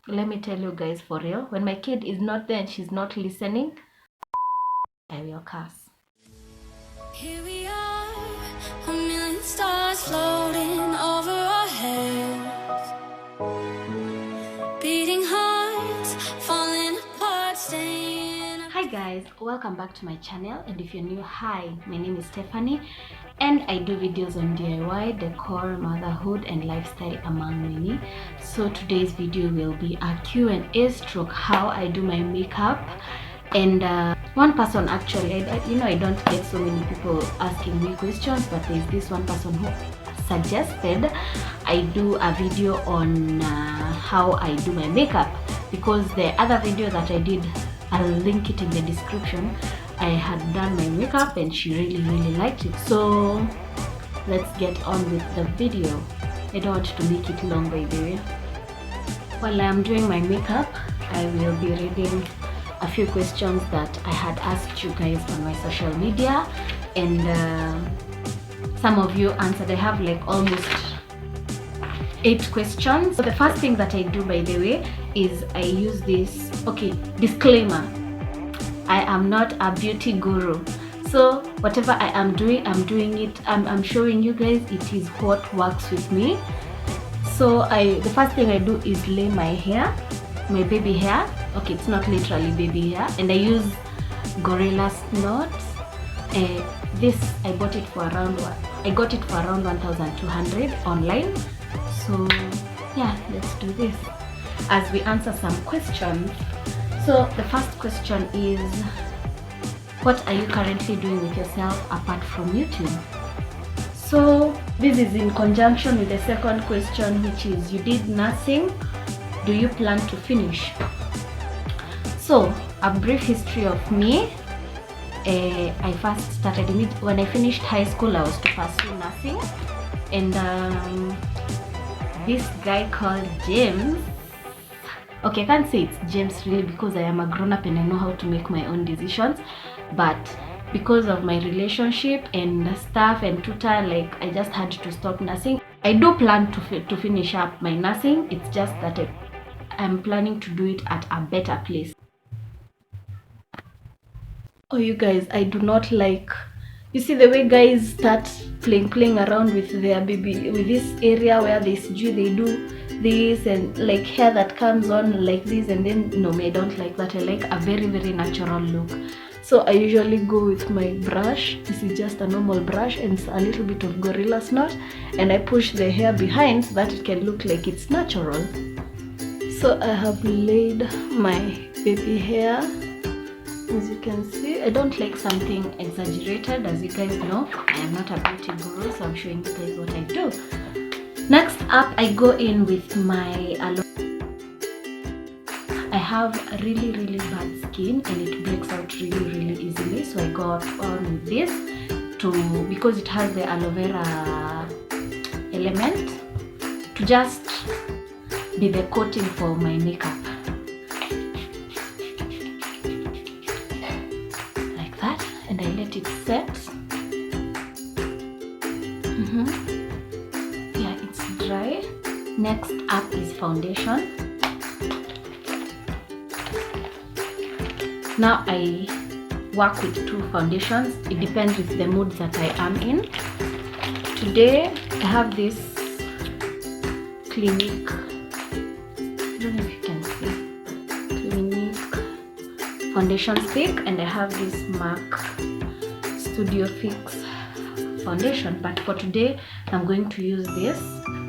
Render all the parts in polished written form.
let me tell you guys, for real, when my kid is not there and she's not listening, I will curse. Here we are, a million stars floating over our heads, beating hearts, falling apart, staying. Hi guys, welcome back to my channel, and if you're new, hi, my name is Stephanie and I do videos on DIY, decor, motherhood and lifestyle among many. So today's video will be a Q&A stroke how I do my makeup. And one person actually, I don't get so many people asking me questions, but there's this one person who suggested I do a video on how I do my makeup, because the other video that I did, I'll link it in the description, I had done my makeup and she really liked it. So let's get on with the video. I don't want to make it long, by the way. While I'm doing my makeup, I will be reading a few questions that I had asked you guys on my social media, and some of you answered. I have like almost 8 questions. So the first thing that I do, by the way, is I use this, okay, disclaimer, I am not a beauty guru, so whatever I am doing, I'm showing you guys it is what works with me. So the first thing I do is lay my hair, my baby hair. Okay, it's not literally baby hair, and I use Gorilla knots. This I got it for around 1,200 online. So yeah, let's do this as we answer some questions. So the first question is, what are you currently doing with yourself apart from YouTube? So this is in conjunction with the second question, which is, you did nursing, do you plan to finish? So a brief history of me. I first started when I finished high school. I was to pursue nursing, and this guy called James, okay, I can't say it's James really because I am a grown-up and I know how to make my own decisions, but because of my relationship and stuff and tutor, like, I just had to stop nursing. I do plan to finish up my nursing. It's just that I'm planning to do it at a better place. Oh, you guys, I do not like, you see the way guys start playing around with their baby, with this area where they do this, and like hair that comes on like this, and then no, me, I don't like that. I like a very natural look. So I usually go with my brush. This is just a normal brush and a little bit of Gorilla Knot, and I push the hair behind so that it can look like it's natural. So I have laid my baby hair. As you can see, I don't like something exaggerated. As you guys know, I am not a beauty guru, so I'm showing you guys what I do. Next up, I go in with my aloe. I have really bad skin and it breaks out really easily, so I go on with this because it has the aloe vera element, to just be the coating for my makeup. And I let it set. Yeah, it's dry. Next up is foundation. Now I work with 2 foundations. It depends with the mood that I am in. Today I have this Clinique, I don't know if you can see, Clinique foundation stick, and I have this MAC Studio Fix foundation, but for today I'm going to use this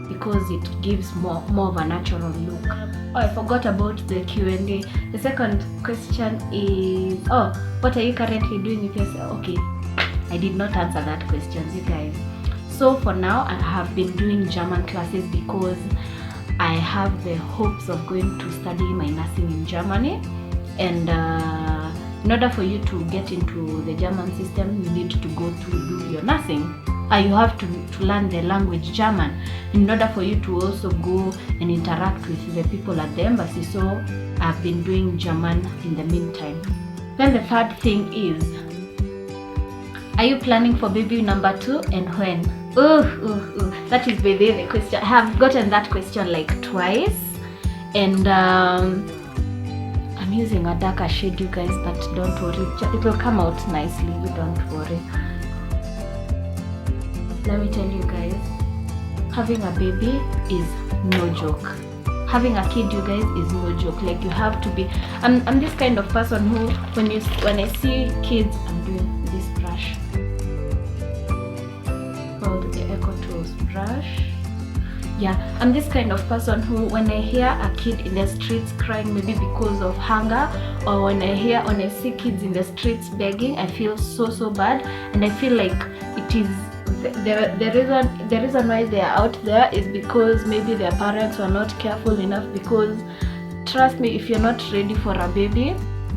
because it gives more of a natural look. Oh, I forgot about the Q&A. The second question is, oh, what are you currently doing with yourself? Okay, I did not answer that question, you guys. So for now, I have been doing German classes because I have the hopes of going to study my nursing in Germany, and in order for you to get into the German system, you need to go to do your nursing. You have to learn the language German in order for you to also go and interact with the people at the embassy. So I've been doing German in the meantime. Then the third thing is, are you planning for baby number 2 and when? That is the question. I have gotten that question like twice, and I'm using a darker shade, you guys, but don't worry, it will come out nicely, you don't worry. Let me tell you guys, having a baby is no joke. Having a kid, you guys, is no joke. Like, you have to be, I'm this kind of person who, when I see kids, I'm doing this brush called the Echo Tools brush. Yeah, I'm this kind of person who, when I hear a kid in the streets crying, maybe because of hunger, or when I see kids in the streets begging, I feel so bad, and I feel like it is the reason why they are out there is because maybe their parents were not careful enough. Because trust me, if you're not ready for a baby,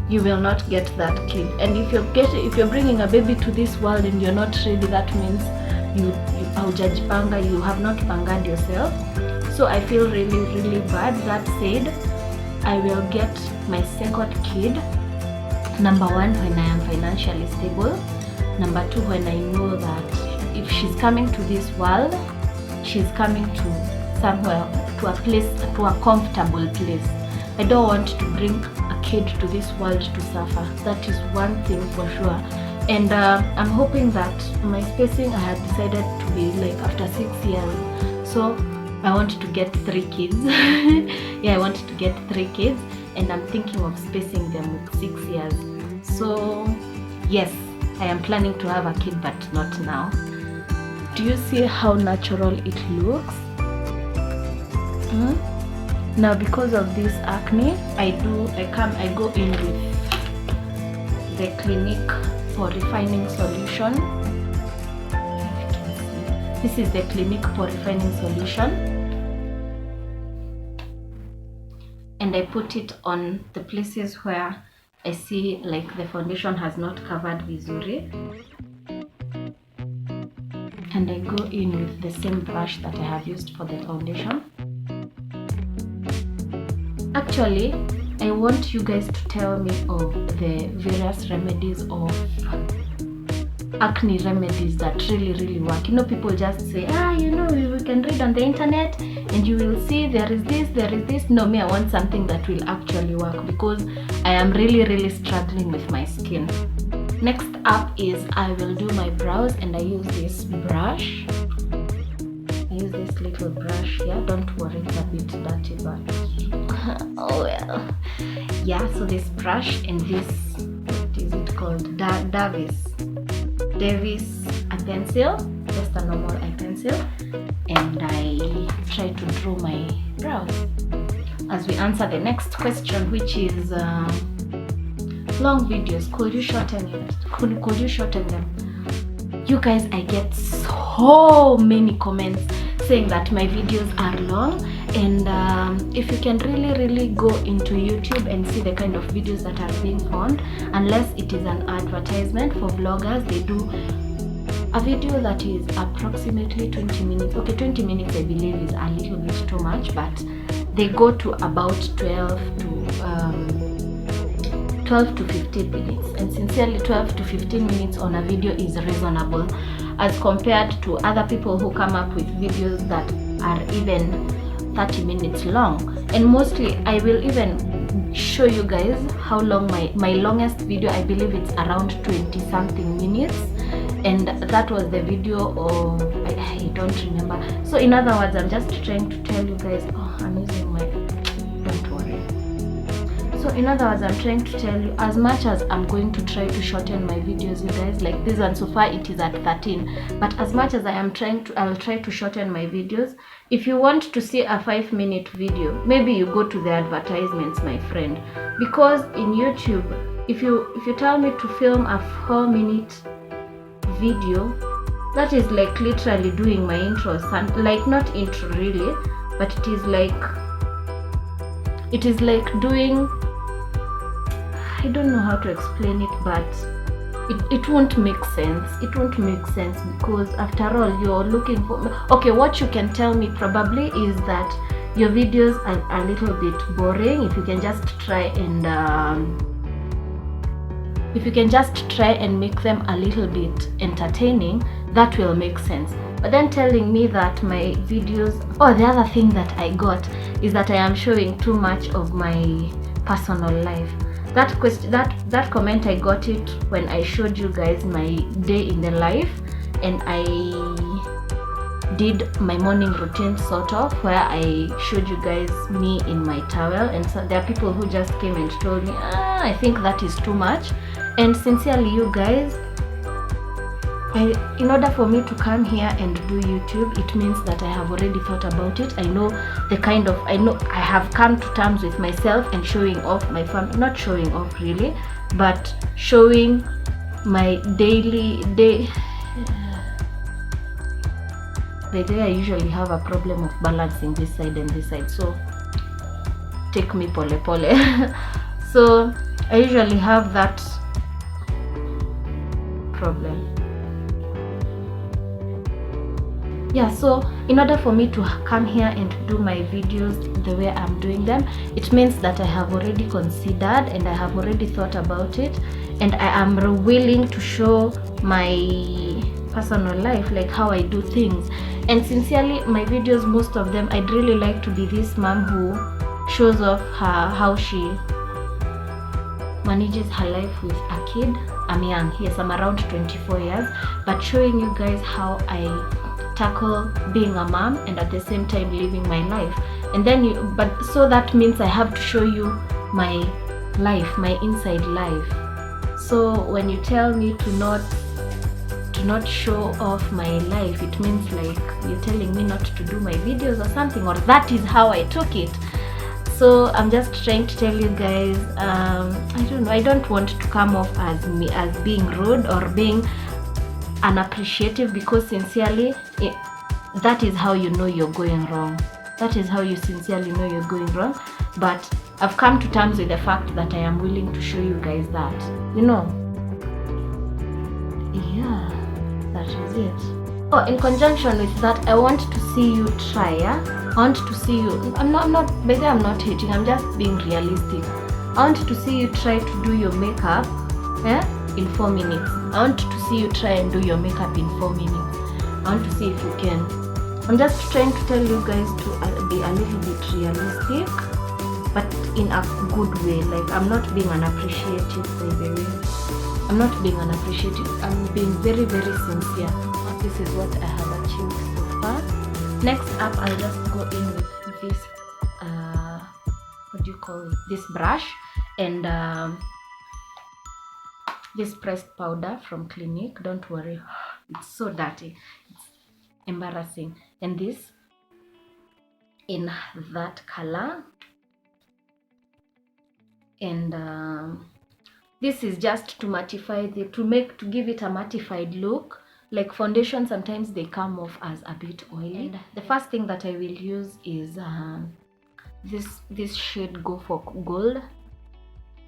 you will not get that kid. And if you're bringing a baby to this world and you're not ready, that means you haujajipanga, you have not pangad yourself. So I feel really bad. That said, I will get my second kid, number one, when I am financially stable. Number two, when I know that if she's coming to this world, she's coming to somewhere, to a place, to a comfortable place. I don't want to bring a kid to this world to suffer. That is one thing for sure. And I'm hoping that my spacing, I had decided to be like after 6 years. So I want to get 3 kids. Yeah, I want to get 3 kids, and I'm thinking of spacing them with 6 years. So yes, I am planning to have a kid, but not now. Do you see how natural it looks? Now, because of this acne, I go in with the Clinique Pore Refining Solution. This is the Clinique Pore Refining Solution, and I put it on the places where I see like the foundation has not covered vizuri, and I go in with the same brush that I have used for the foundation. Actually, I want you guys to tell me of the various remedies of acne remedies that really work. You know, people just say, we can read on the internet and you will see there is this. No, me, I want something that will actually work, because I am really struggling with my skin. Next up is I will do my brows, and I use this brush. I use this little brush here. Don't worry, it's a bit dirty, but oh well. Yeah, so this brush and this, what is it called? Davis eye pencil, just a normal eye pencil, and I try to draw my brows as we answer the next question, which is long videos, could you shorten it? Could you shorten them? You guys, I get so many comments saying that my videos are long, and if you can really go into YouTube and see the kind of videos that are being found, unless it is an advertisement for vloggers, they do a video that is approximately 20 minutes. Okay, 20 minutes I believe is a little bit too much, but they go to about 12 to 15 minutes, and sincerely 12 to 15 minutes on a video is reasonable as compared to other people who come up with videos that are even 30 minutes long. And mostly I will even show you guys how long my longest video, I believe it's around 20 something minutes, and that was the video of, I don't remember. So in other words, I'm just trying to tell you guys, I'm using my, don't worry. So in other words, I'm trying to tell you, as much as I'm going to try to shorten my videos, you guys, like this one so far it is at 13, but as much as I'll try to shorten my videos. If you want to see a 5-minute video, maybe you go to the advertisements, my friend, because in YouTube, if you tell me to film a 4-minute video, that is like literally doing my intro, like not intro really, but it is like doing, I don't know how to explain it, but it won't make sense. It won't make sense, because after all, you're looking for, okay, what you can tell me probably is that your videos are a little bit boring. If you can just try and make them a little bit entertaining, that will make sense. But then telling me that my videos, the other thing that I got is that I am showing too much of my personal life. That comment, I got it when I showed you guys my day in the life, and I did my morning routine sort of, where I showed you guys me in my towel, and so there are people who just came and told me, I think that is too much. And sincerely, you guys, in order for me to come here and do YouTube, it means that I have already thought about it. I know I have come to terms with myself and showing off my family, not showing off really, but showing my daily day. By the way, I usually have a problem of balancing this side and this side, so take me pole pole. So I usually have that problem. Yeah, so in order for me to come here and do my videos the way I'm doing them, it means that I have already considered and I have already thought about it, and I am willing to show my personal life, like how I do things. And sincerely, my videos, most of them, I'd really like to be this mom who shows off how she manages her life with a kid. I'm young, yes, I'm around 24 years, but showing you guys how I tackle being a mom and at the same time living my life. And then so that means I have to show you my life, my inside life. So when you tell me to not show off my life, it means like you're telling me not to do my videos or something, or that is how I took it. So I'm just trying to tell you guys, I don't know, I don't want to come off as being rude or being unappreciative, because sincerely, that is how you know you're going wrong. That is how you sincerely know you're going wrong. But I've come to terms with the fact that I am willing to show you guys that, yeah, that is it. Oh, in conjunction with that, I want to see you try. I want to see you, I'm not hating, I'm just being realistic. I want to see you try to do your makeup in 4 minutes. I want to see you try and do your makeup in 4 minutes. I want to see if you can. I'm just trying to tell you guys to be a little bit realistic, but in a good way. Like, I'm not being unappreciative, by the way. I'm not being unappreciative. I'm being very, very sincere. This is what I have achieved so far. Next up, I'll just go in with this, what do you call it? This brush and this pressed powder from Clinique. Don't worry, it's so dirty, it's embarrassing. And this in that color, and this is just to mattify to give it a mattified look. Like foundation, sometimes they come off as a bit oily. And the first thing that I will use is this shade Go for Gold,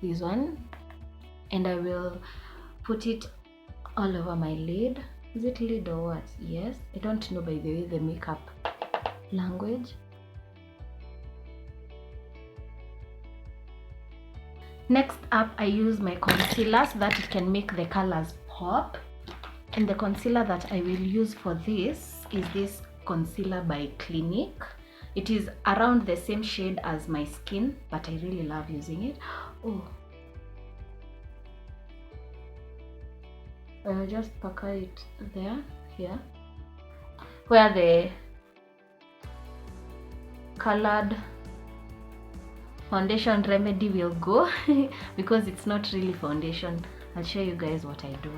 this one, and I will put it all over my lid. Is it lid or what? Yes, I don't know, by the way, the makeup language. Next up, I use my concealer so that it can make the colors pop. And the concealer that I will use for this is this concealer by Clinique. It is around the same shade as my skin, but I really love using it. Oh, I'll just pack it there, here, where the colored foundation remedy will go because it's not really foundation. I'll show you guys what I do.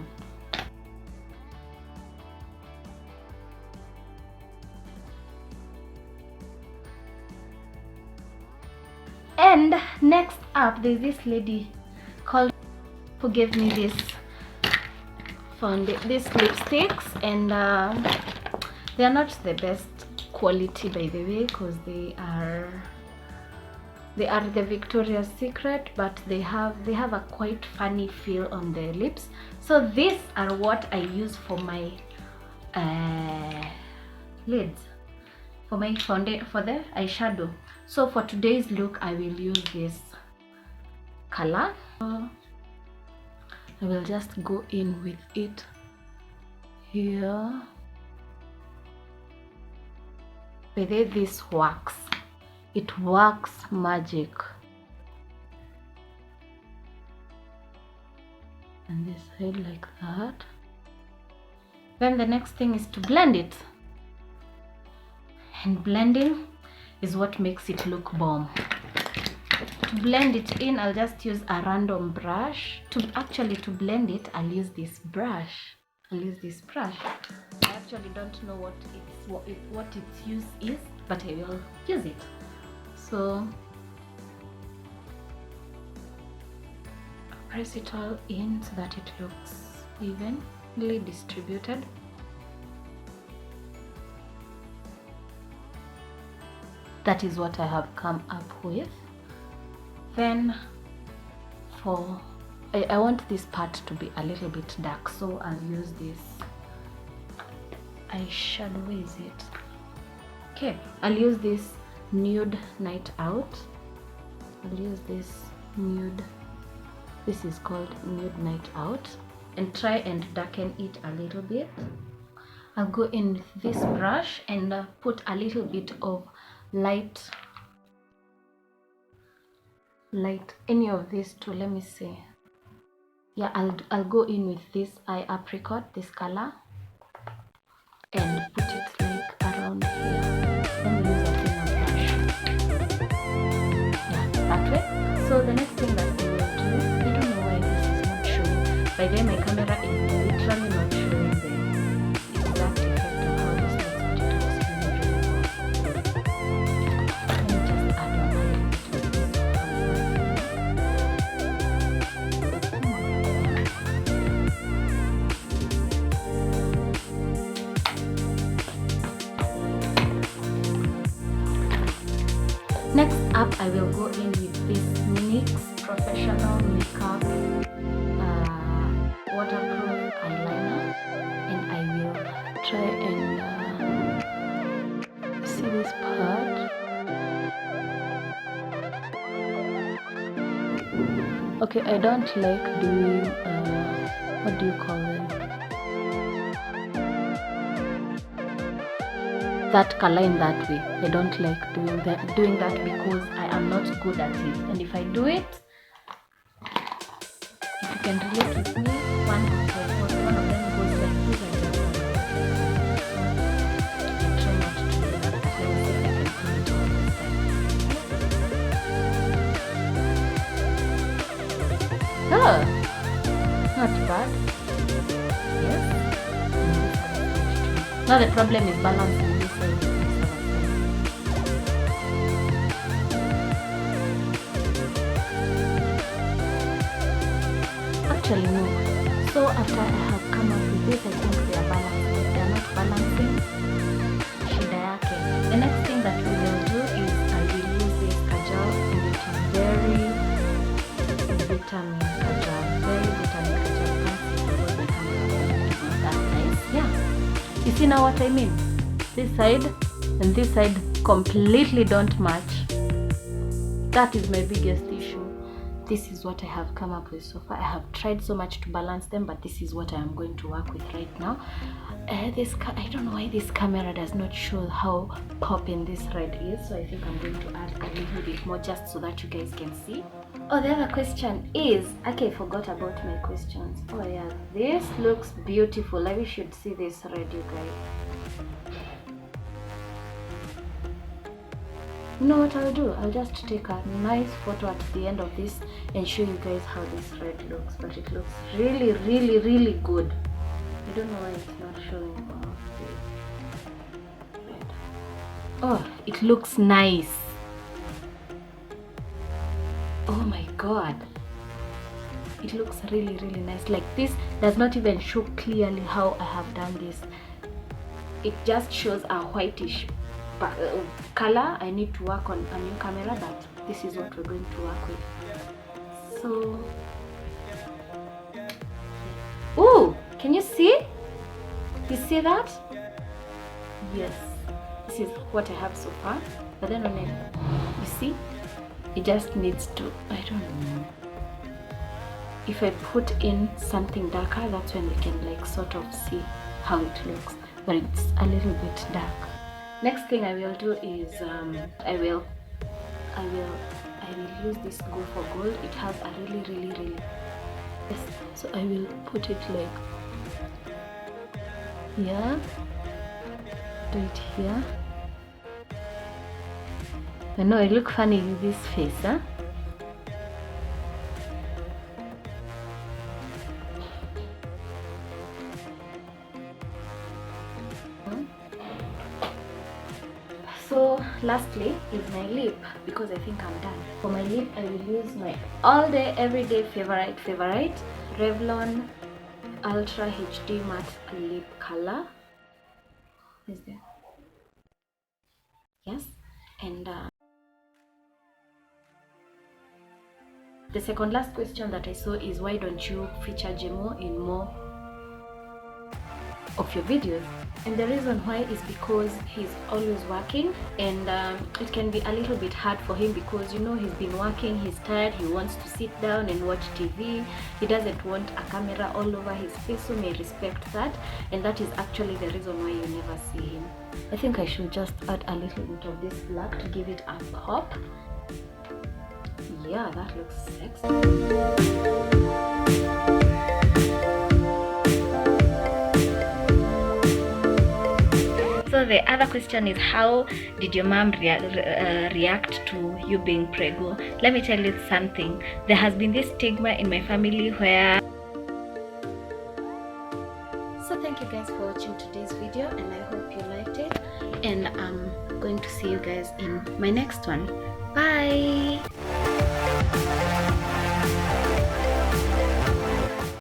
And next up, there's this lady called who gave me these lipsticks, and they are not the best quality, by the way, because they are the Victoria's Secret, but they have a quite funny feel on the lips. So these are what I use for my lids, for the eyeshadow. So for today's look, I will use this color. I will just go in with it here. But this works. It works magic. And this side like that. Then the next thing is to blend it. And blending is what makes it look bomb. To blend it in, I'll just use a random brush. To blend it, I'll use this brush. I actually don't know what its use is, but I will use it. So press it all in so that it looks evenly distributed. That is what I have come up with. Then I want this part to be a little bit dark, so I'll use this eyeshadow. Where is it? Okay, I'll use this Nude Night Out. This is called Nude Night Out, and try and darken it a little bit. I'll go in with this brush and put a little bit of light, any of these two. Let me see. Yeah, I'll go in with this eye apricot, this color, and put it like around here. Let me use a thinner brush. Yeah, that way. So the next thing that we will do, I don't know why this is not showing. By then my camera is literally not showing the exact effect of how this looks, but it looks really, really well. Let me just add on a little bit of this. Next up, I will go in with this NYX Professional Makeup waterproof eyeliner, and I will try and see this part. Okay, I don't like doing what do you call them? That color in that way. I don't like doing that because I am not good at it. And if I do it, if you can relate with me, one of them goes like this, and the other one I try not to do that, but let me see if I can do it all this time. Oh, not bad. Yes. Now the problem is balancing. Actually no. So after I have come up with this, I think they are balancing. They are not balancing. Shida yake. The next thing that we will do is I will use this kajal, and it is very vitamin kajal. Very vitamin kajal. That's nice. Yeah. You see now what I mean? This side and this side completely don't match. That is my biggest issue. This is what I have come up with so far. I have tried so much to balance them, but this is what I am going to work with right now. I don't know why this camera does not show how popping this red is, so I think I'm going to add a little bit more just so that you guys can see. Oh, the other question is, okay, I forgot about my questions. Oh yeah, this looks beautiful. I wish you'd see this red, you guys. You know what I'll do? I'll just take a nice photo at the end of this and show you guys how this red looks. But it looks really, really, really good. I don't know why it's not showing. Red. Oh, it looks nice. Oh my god. It looks really, really nice. Like, this does not even show clearly how I have done this. It just shows a whitish color. I need to work on a new camera, but this is what we're going to work with. So, oh, can you see? You see that? Yes, this is what I have so far. But then when you see, it just needs to, I don't know. If I put in something darker, that's when we can like sort of see how it looks. But it's a little bit dark. Next thing I will do is I will I will use this Go for Gold. It has a really yes, so I will put it like here, do it here. I know I look funny with this face, huh? So lastly is my lip, because I think I'm done. For my lip, I will use my all day everyday favorite Revlon Ultra HD Matte Lip Color. Is there? Yes. And the second last question that I saw is, why don't you feature Jemo in more of your videos? And the reason why is because he's always working, and it can be a little bit hard for him, because you know, he's been working, he's tired, he wants to sit down and watch TV. He doesn't want a camera all over his face, so may respect that, and that is actually the reason why you never see him. I think I should just add a little bit of this black to give it a pop. Yeah, that looks sexy. So the other question is, how did your mom react to you being preggo? Let me tell you something. There has been this stigma in my family where... So thank you guys for watching today's video, and I hope you liked it, and I'm going to see you guys in my next one. Bye.